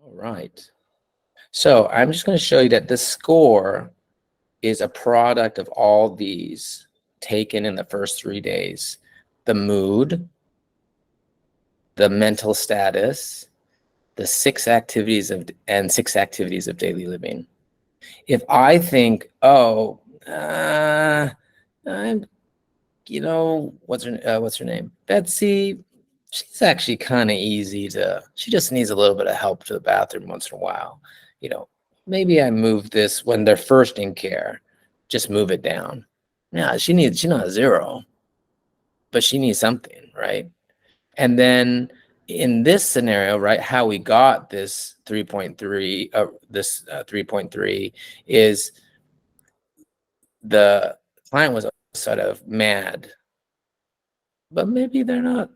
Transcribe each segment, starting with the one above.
All right. So I'm just going to show you that the score is a product of all these taken in the first 3 days. The mood, the mental status, the 6 activities of daily living. If I think, oh, I'm, what's her name? Betsy. She's actually kind of easy she just needs a little bit of help to the bathroom once in a while. Maybe I move this when they're first in care, just move it down. Yeah, she's not a 0, but she needs something, right? And then in this scenario, right, how we got this 3.3, 3.3 is the client was sort of mad, but maybe they're not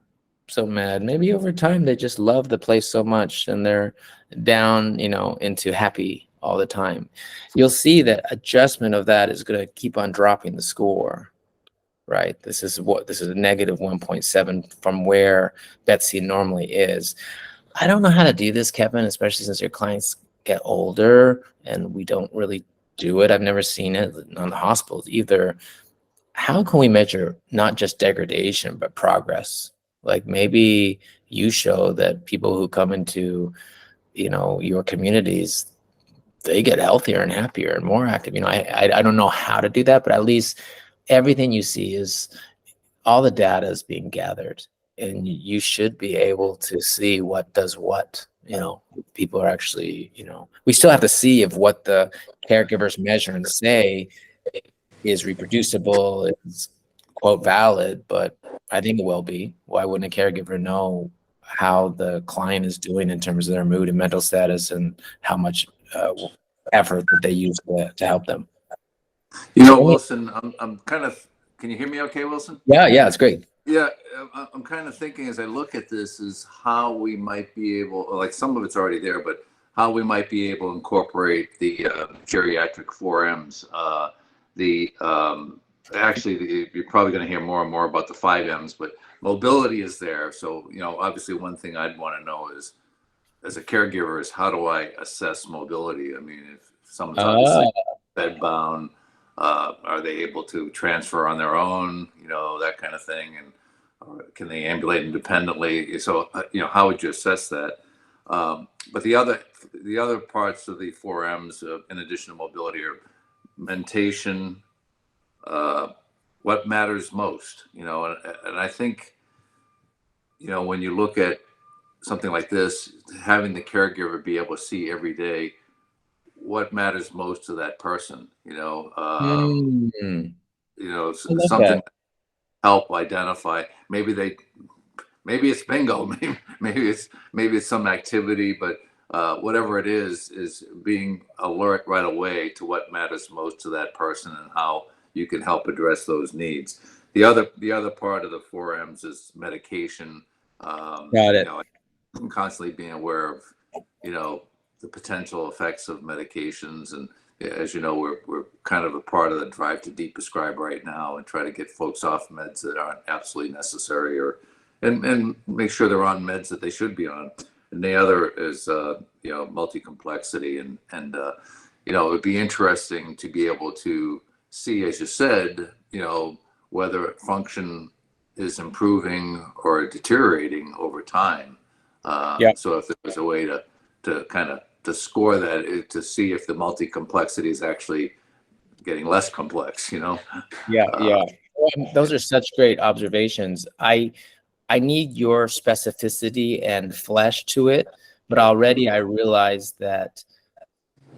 so mad. Maybe over time they just love the place so much and they're down, into happy all the time. You'll see that adjustment of that is going to keep on dropping the score, right? This is a negative 1.7 from where Betsy normally is. I don't know how to do this, Kevin, especially since your clients get older and we don't really do it. I've never seen it on the hospitals either. How can we measure not just degradation, but progress? Like maybe you show that people who come into, your communities, they get healthier and happier and more active. I don't know how to do that, but at least everything you see is all the data is being gathered and you should be able to see what does what. People are actually, we still have to see if what the caregivers measure and say is reproducible, is quote valid, but I think it will be. Why wouldn't a caregiver know how the client is doing in terms of their mood and mental status and how much effort that they use to help them? Wilson, I'm kind of, can you hear me okay, Wilson? Yeah, it's great. Yeah, I'm kind of thinking as I look at this is how we might be able, like some of it's already there, but how we might be able to incorporate the geriatric 4Ms. You're probably going to hear more and more about the 5Ms, but mobility is there. So, obviously one thing I'd want to know is, as a caregiver, is how do I assess mobility? I mean, if someone's obviously bedbound, are they able to transfer on their own, that kind of thing? And can they ambulate independently? So, how would you assess that? But the other parts of the 4Ms, in addition to mobility, are mentation, what matters most, and I think, when you look at something like this, having the caregiver be able to see every day what matters most to that person, something to help identify. Maybe it's bingo, maybe it's some activity, but whatever it is being alert right away to what matters most to that person and how you can help address those needs. The other part of the 4Ms is medication. Got it. I'm constantly being aware of, the potential effects of medications. And as you know, we're kind of a part of the drive to deprescribe right now and try to get folks off meds that aren't absolutely necessary, and make sure they're on meds that they should be on. And the other is, multi-complexity. And it would be interesting to be able to see, as you said, whether function is improving or deteriorating over time. So if there was a way to kind of to score that, to see if the multi-complexity is actually getting less complex, Yeah. Those are such great observations. I need your specificity and flesh to it, but already I realize that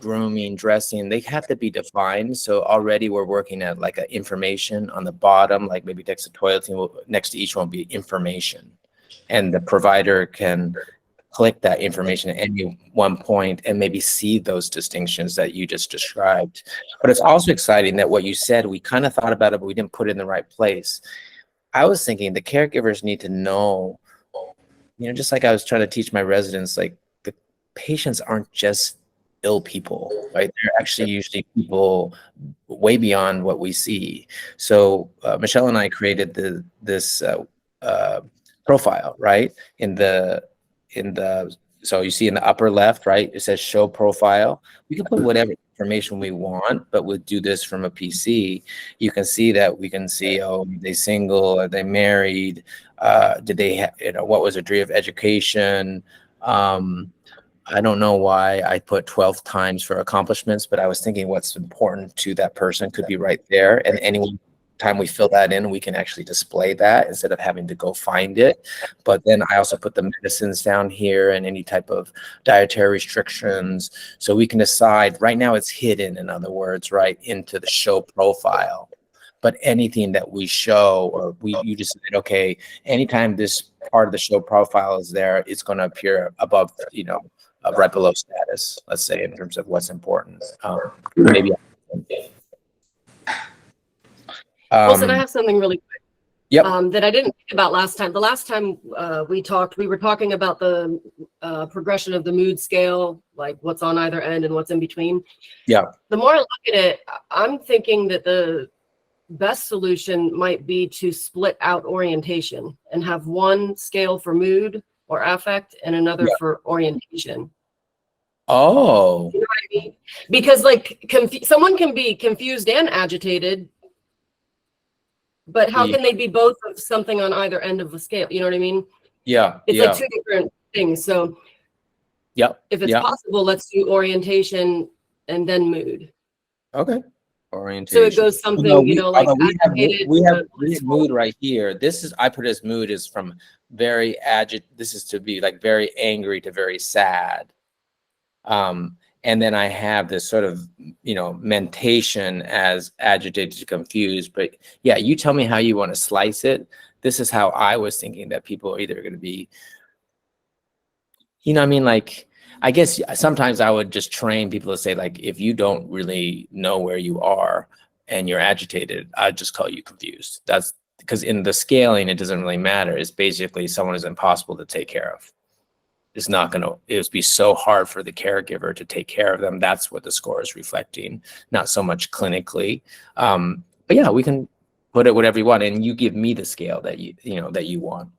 grooming, dressing, they have to be defined. So already we're working at like a information on the bottom, like maybe next to toileting, next to each one will be information. And the provider can click that information at any one point and maybe see those distinctions that you just described. But it's also exciting that what you said, we kind of thought about it, but we didn't put it in the right place. I was thinking the caregivers need to know, just like I was trying to teach my residents, like the patients aren't just ill people, right? They're actually usually people way beyond what we see. So Michelle and I created this profile, right? In the So you see in the upper left, right, it says show profile. We can put whatever information we want, but we'll do this from a PC. You can see that we can see, oh, are they single? Are they married? Did they have, what was their degree of education? I don't know why I put 12 times for accomplishments, but I was thinking what's important to that person could be right there. And any time we fill that in, we can actually display that instead of having to go find it. But then I also put the medicines down here and any type of dietary restrictions. So we can decide, right now it's hidden, in other words, right into the show profile. But anything that we show, or you just said, okay, anytime this part of the show profile is there, it's going to appear above, right below status, let's say, in terms of what's important. Maybe. Wilson, I have something really quick. Yep. That I didn't think about last time. The last time we were talking about the progression of the mood scale, like what's on either end and what's in between. Yeah. The more I look at it, I'm thinking that the best solution might be to split out orientation and have one scale for mood or affect and another for orientation. Oh. You know what I mean? Because like someone can be confused and agitated, but how can they be both of something on either end of the scale? You know what I mean? Yeah. It's like two different things. So if it's possible, let's do orientation and then mood. Okay. Orientation. So it goes something, like we have mood right here. This is, I put as mood is from very this is to be like very angry to very sad. And then I have this sort of, mentation as agitated to confused. But yeah, you tell me how you want to slice it. This is how I was thinking that people are either going to be, like, I guess sometimes I would just train people to say, like, if you don't really know where you are and you're agitated, I'd just call you confused. That's because in the scaling, it doesn't really matter. It's basically someone is impossible to take care of. It's not going to, it would be so hard for the caregiver to take care of them. That's what the score is reflecting, not so much clinically. But yeah, we can put it whatever you want. And you give me the scale that that you want.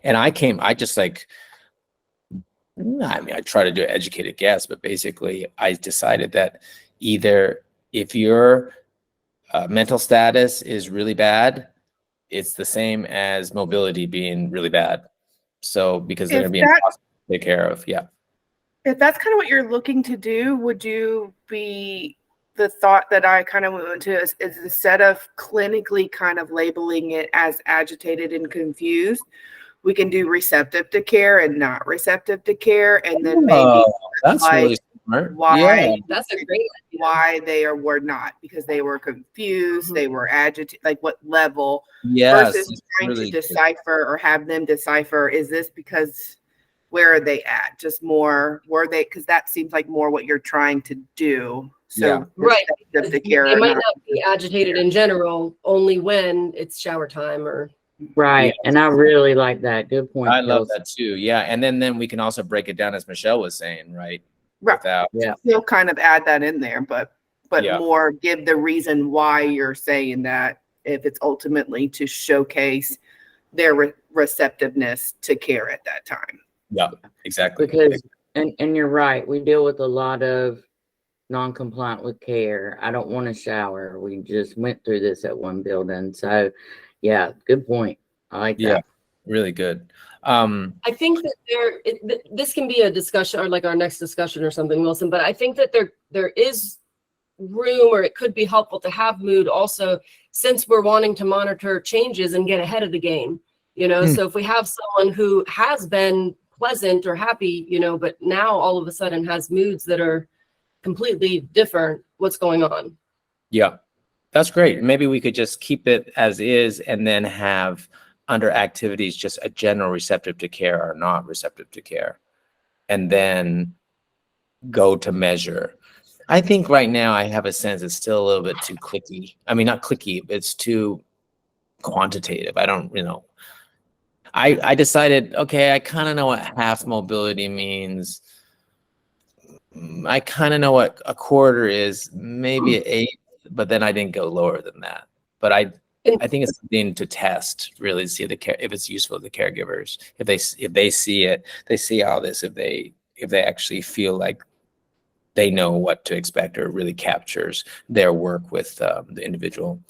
And I just like, I try to do an educated guess, but basically I decided that either if your mental status is really bad, it's the same as mobility being really bad. So because they're going to be impossible to take care of. Yeah. If that's kind of what you're looking to do, would you be the thought that I kind of went into is instead of clinically kind of labeling it as agitated and confused, we can do receptive to care and not receptive to care, and then maybe that's really smart. Why that's a great idea. Why they were not, because they were confused, they were agitated, like what level, yes, versus trying to decipher or have them decipher, is this because where are they at? Just more, were they, because that seems like more what you're trying to do. So right, the care they might not be agitated in general, only when it's shower time or right. And I really like that. Good point. I love that too. Yeah. And then we can also break it down as Michelle was saying, right? Right. You'll kind of add that in there, but more give the reason why you're saying that, if it's ultimately to showcase their receptiveness to care at that time. Yeah, exactly. Because and you're right, we deal with a lot of non-compliant with care. I don't want to shower. We just went through this at one building. So yeah, good point. I like that. Yeah, really good. I think that this can be a discussion, or like our next discussion or something, Wilson, but I think that there is room, or it could be helpful to have mood also, since we're wanting to monitor changes and get ahead of the game, so if we have someone who has been pleasant or happy, but now all of a sudden has moods that are completely different, what's going on? Yeah, that's great. Maybe we could just keep it as is and then have under activities just a general receptive to care or not receptive to care, and then go to measure. I think right now I have a sense it's still a little bit too clicky. I mean, not clicky, but it's too quantitative. I don't, I decided, okay, I kind of know what half mobility means. I kind of know what a quarter is, maybe an 8, but then I didn't go lower than that. But I think it's something to test, really see the care if it's useful to the caregivers. If they see it, they see all this. If they actually feel like they know what to expect or really captures their work with the individual.